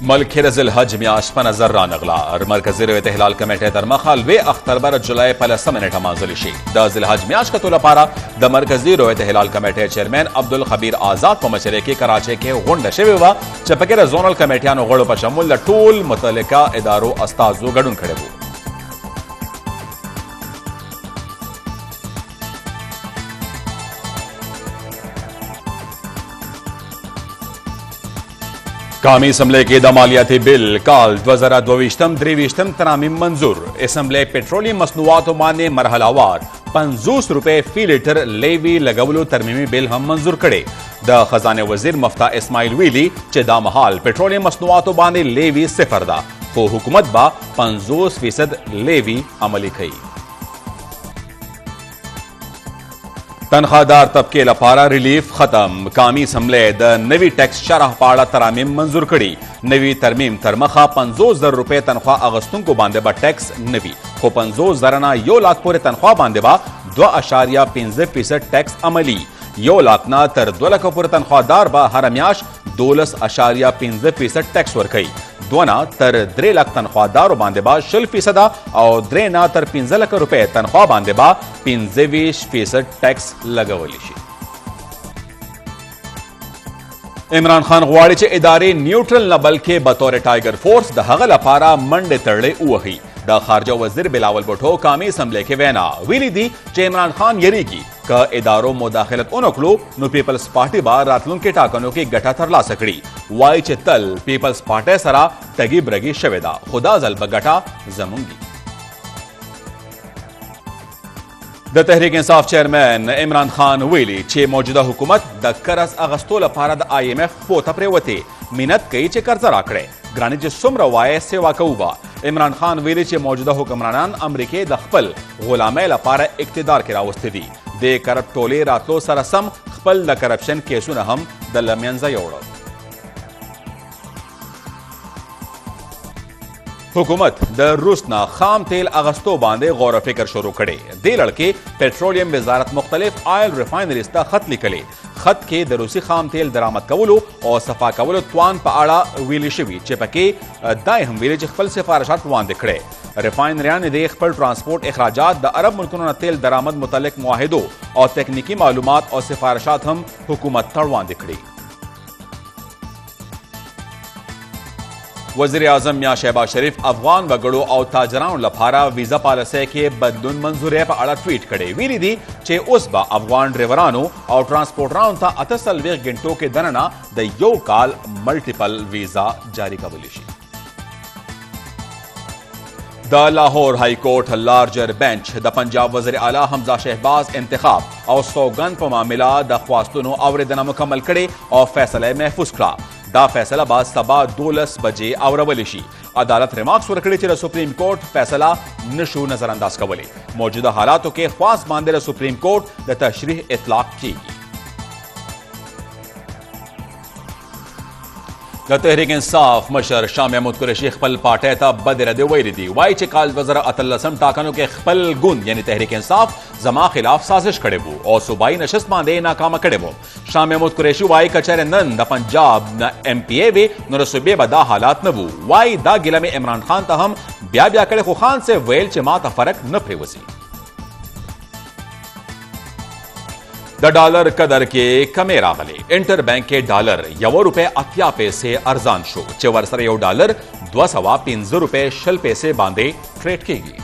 ملک رزل حج میاش په نظر رانغلا مرکزی رویت هلال کمیټه تر مخه لوی اختر بر جولای په 10 منټه مانځل شي د ذل حج میاش کتو لپاره د مرکزی رویت هلال کمیټه چیرمن عبدالخبیر آزاد په مشرۍ کې کراچۍ کې غونډه شوې وه چې پکې د زونل کمیټیانو غړو په شمول د ټول متعلقه ادارو استازو ګډون کړی و. قومی اسمبلی کې د مالیاتي بل کال 2022-23 ترامیم منظور. اسمبلی پټرولیم مصنوعاتو باندې مرحله وار 50 روپے فی لیټر لیوی لګولو ترمیمي بل هم منظور کړي. د خزانه وزیر مفتاح اسماعیل ویلي چې دا مهال پټرولیم مصنوعاتو باندې لیوی صفر ده خو حکومت با 50% لیوی عملی کوي. تنخوادار طبقه لپاره ریلیف ختم. قومی اسمبلی د نوی ټیکس شرح په اړه ترامیم منظور کړي. نوی ترمیم تر مخه 50,000 روپے تنخواه اغستونکو باندې به ټیکس نوي خو 50,000 نه 1 لاک پورې تنخواه باندې به 2.15% ټیکس عملی. 1 لاک نه تر 2 لک پورې تنخواهدار به هر میاشت 12.15% ټیکس ورکوي. 2 نه تر 3 لک تنخواهدارو باندې به 0% او 3 نه تر 15 لک روپے تنخواه باندې به 25% ټیکس لګولی شي. عمران خان غواړي چې ادارې نیوټرل نه بلکې بطور ټایګر فورس د هغه لپاره منډې تړلې ووهي. د خارجه وزیر بلاول بھٹو قومی اسمبلی کې وینا ویلي دي چې عمران خان یریږي که ادارو مداخلت ونکړو نو پیپلز پارټي به راتلونکي ټاکنو کې ګټه ترلاسه کړي. وایي چې تل پیپلز پارټي سره تګي برګي شوې ده خو دا ځل به ګټه زموږ دي. د تحریک انصاف چیرمن عمران خان ویلي چې موجوده حکومت د قرض اغستو لپاره د IMF پوته پرېوتې منت کوي چې قرضه راکړي ګرانې چې څومره وایي سیوا کوو. عمران خان ویلي چې موجوده حکمرانان امریکې د خپل غلامۍ لپاره اقتدار کې راوستي دي. د کرپټ ټولې راتلو سره سم خپل د کرپشن کیسونه هم د لمنځه یوړل. حکومت د روس نه خام تیل اغستو باندې غور و فکر شروع کړي. دې لړ کې پټرولیم وزارت مختلف آیل ریفائنریز ته خط لیکلی. خط کې د روسي خام تیل درآمد کولو او صفا کولو توان په اړه ویلي شوي چې پکې دای هم ویلي چې خپل سفارشات وړاندې کړي. ریفائنریان د خپل ترانسپورت اخراجات د عرب ملکونو نه تیل درآمد متعلق معاهدو او تکنیکی معلومات او سفارشات هم حکومت ته وړاندې کړي. وزیر اعظم میاں شهباز شریف افغان وګړو او تاجرانو لپاره ویزا پالیسۍ کې بدلون منظورۍ په اړه ټویټ کړی. ویلي دي چې اوس به افغان ډریورانو او ترانسپورټرانو ته 48 غنټو کې دننه د 1 کال ملټیپل ویزا جاری کولی شي. د لاهور های کورټ لارجر بنچ د پنجاب وزیر اعلی حمزه شهباز انتخاب او سوګند په معامله د خواستونو اوریدنه مکمل کړي او فیصله محفوظ کړه. دا فیصله به سبا 12 بجې اورولی شي. عدالت ریمارکس ورکړي چې د سپریم کورټ فیصله نشو نظر انداز کولی. موجوده حالاتو کې خواست باندې د سپریم کورټ د تشریح اطلاق کیږي. د تحریک انصاف مشر شاه محمود قریشي خپل پارټۍ ته بد ردې ویلي دي. وایي چې کال 2018 ټاکنو کې خپل ګوند یعنی تحریک انصاف زما خلاف سازش کړی وو او صوبایي نشست باندې ناکامه کړی وو. شاه محمود قریشي وایي که چېرې نن د پنجاب MPA وي نو د صوبې به دا حالات نه وو. وایي دا ګیله مې عمران خان ته هم بیا کړی خو خان صاحب ویل چې ما ته فرق نه پرېوځي. د ډالر قدر کې کمې راغلي. انټر بانک کې ډالر 1 روپے 80 پیسې ارزان شو چې ورسره یو ډالر 215 روپے 60 پیسې باندې ټریډ کیږي.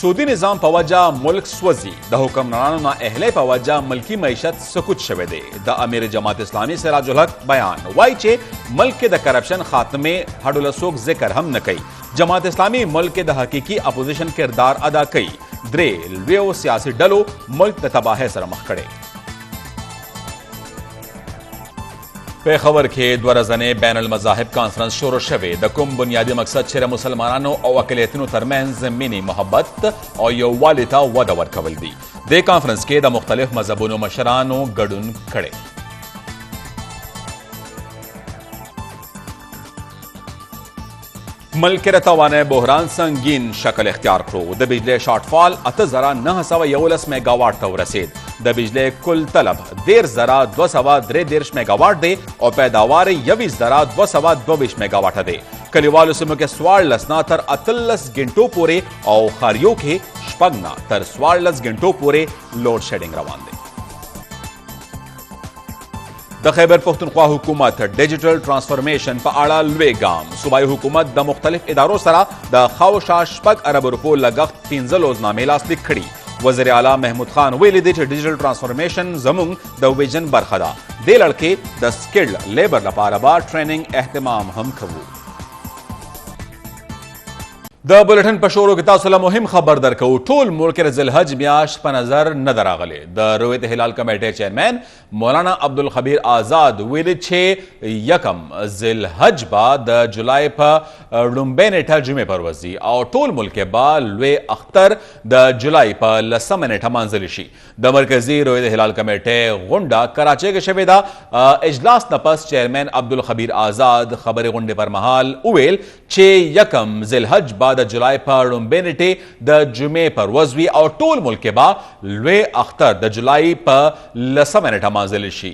سعودي نظام په وجه ملک سوځي. د حکمرانانو نه اهلی په وجه ملکی معیشت سقوط شوی دی. د امیر جماعت اسلامي سراج الحق بیان وایي چې ملک کې د کرپشن خاتمه هډو له څوک ذکر هم نه کوي. جماعت اسلامي ملک کې د حقیقي اپوزیشن کردار ادا کوي. درې لویو سیاسي ډلو ملک د تباهۍ سره مخ کړی. پیښور کې 2 ورځنی بین المذاهب کانفرنس شروع شوی. د کوم بنیادی مقصد چې مسلمانانو او اقلیتونو ترمنځ مینې محبت او یووالي ته وده ورکول دي. د کانفرنس کې د مختلف مذهبونو مشرانو ګډون کړی. ملک رتوانه بحران سنگین شکل اختیار کړو. د بجلی شارټفال 8911 میگاواټ ته ورسید. د بجلی کل طلب 10233 میگاواټ دی او پیداوار 21222 میگاواټ دی. کلیوالو سیمو کې 14 نه تر 18 غنټو پورې او ښاریو کې 6 نه تر 14 غنټو پورې لوډ شیډینګ روان دی. د خیبر پختونخوا حکومت ډیجیټل ترانسفورمیشن په اړه لوی ګام. صوبایي حکومت د مختلف ادارو سره د خاوشا 6 ارب روپو لګښت 15 لوزنامې لاسلیک کړي. وزیر اعلی محمود خان ویلي دی چې ډیجیټل ترانسفورمیشن زموږ د ویژن برخه ده. دې لړ کې د سکلډ لیبر لپاره به ټریننګ اهتمام هم کوو. د بولټن په شروع کې تاسو له مهم خبر درکو. ټول ملک د ذوالحج میاشت په نظر نه دراغلی. د رویت هلال کمیټې چیرمن مولانا عبدالخبیر آزاد ویلي چې 1 ذوالحج به د جولای په لومبۍ نیټه جمعې پر ورځ او ټول ملک به لوی اختر د جولای په 10 نیټه مانځلی شي. د مرکزي رویت هلال کمیټې غونډه کراچۍ کې شوې ده. اجلاس نه پس چیرمن عبدالخبیر آزاد خبرې غونډې پر مهال وویل چې 1 ذوالحج به د جولای په لومبۍ نیټې د جمعې پر ورځ وي او ټول ملک به لوی اختر د جولای په 10 نیټه مانځلی شي.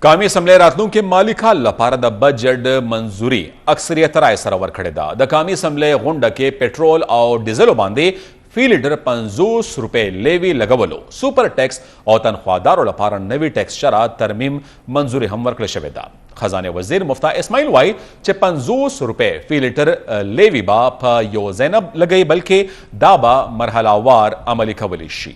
قومي اسمبلی راتلونکي مالي کال لپاره د بجټ منظوري اکثریت رای سره ورکړې ده. د قومي اسمبلی غونډه کې پټرول او ډیزلو باندې فی لیټر 50 روپۍ لیوی لګولو، سوپر ټیکس او تنخوادارو لپاره نوي ټیکس شرح ترمیم منظوري هم ورکړل شوې ده. خزانه وزیر مفتا اسماعیل وایي چې 50 روپۍ فی لیټر لیوی به په یو ځای نه لګوي بلکې دا به مرحله وار عملي کولی شي.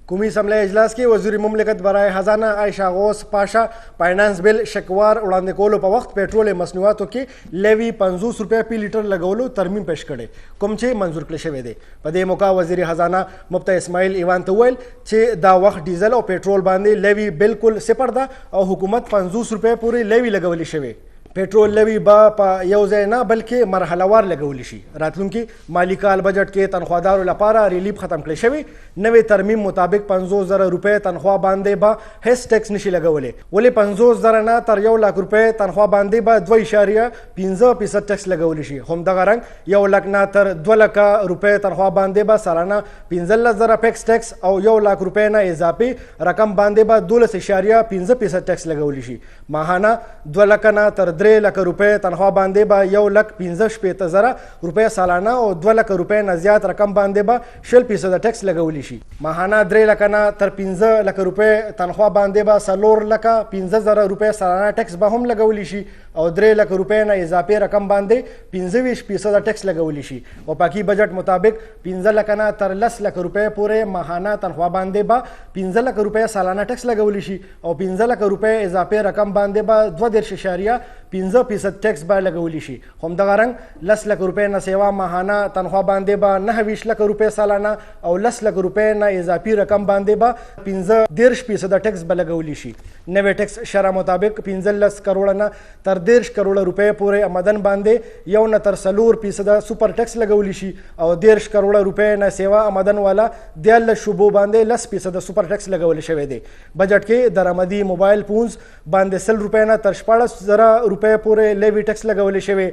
قومی اسمبلی اجلاس کې وزیر مملکت برای خزانه عایشه غوث پاشا فاینانس بل شکوار وړاندې کولو په وخت پېټرول مصنوعاتو کې لیوی 50 روپۍ پی لیټر لګولو ترمیم پیش کړي کوم چې منظور کړی شوی دی. په دې موقع وزیر خزانه مفتا اسماعیل ایوان ته ویل چې دا وخت ډیزل او پېټرول باندې لیوی بالکل صفر ده او حکومت 50 روپۍ پورې لیوی لګولی شوی. پېټرول لیوی به په یو ځای نه بلکې مرحله وار لګولی شي. راتلونکي مالی کال بجټ کې تنخوادارو لپاره ریلیف ختم کړی شوی. نوې ترمیم مطابق 50,000 روپۍ تنخوا باندې به هیڅ ټیکس نشي لګولی. ولې 50,000 نه تر 1 لک روپۍ تنخوا باندې به 2.15% ټیکس لګولی شي. همدغه رنګ 1 لک نه تر 2 لک روپۍ تنخوا باندې به سالانه 15,000 پیکس ټیکس او 1 لک روپۍ نه اضافي رقم باندې به 12.15% ټیکس لګولی شي. ماهانه 2 لک نه تر 3 لک روپۍ تنخوا باندې به 1,15,000 روپۍ سالانه او 2 لک روپۍ نه زیات رقم باندې به 0% ټیکس لګولی شي. ماهانه 3 لک نه تر 15 لک روپۍ تنخوا باندې به 4 لک 15,000 روپۍ سالانه ټیکس به هم لګولی شي او 3 لک روپۍ نه اضافي رقم باندې 25% ټیکس لګولی شي. او پاکي بجټ مطابق 15 لک نه تر 10 لک روپۍ پورې ماهانه تنخوا باندې به 15 لک روپۍ سالانه ټیکس لګولی شي او 15 لک روپۍ اضافي رقم باندې به 2.15% ټیکس به لګولی شي. همدغه رنګ 10 لک روپۍ نه سیوا ماهانه تنخوا باندې به 29 لک روپۍ سالانه او 10 لک روپۍ نه اضافي رقم باندې به 15% ټیکس به لګولی شي. نوې ټیکس شرح مطابق 15 کروڑه نه تر 10 کروڑه روپۍ پورې آمدن باندې 1 نه تر 4% سوپر ټیکس لګولی شي او 10 کروڑه روپۍ نه سیوا آمدن والا 13 شوبو باندې 10% سوپر ټیکس لګول شوی دی. بجټ کې درآمدي موبایل فونز باندې 100 روپۍ نه تر 14,000 روپۍ پورې لیوی ټیکس لګول شوی.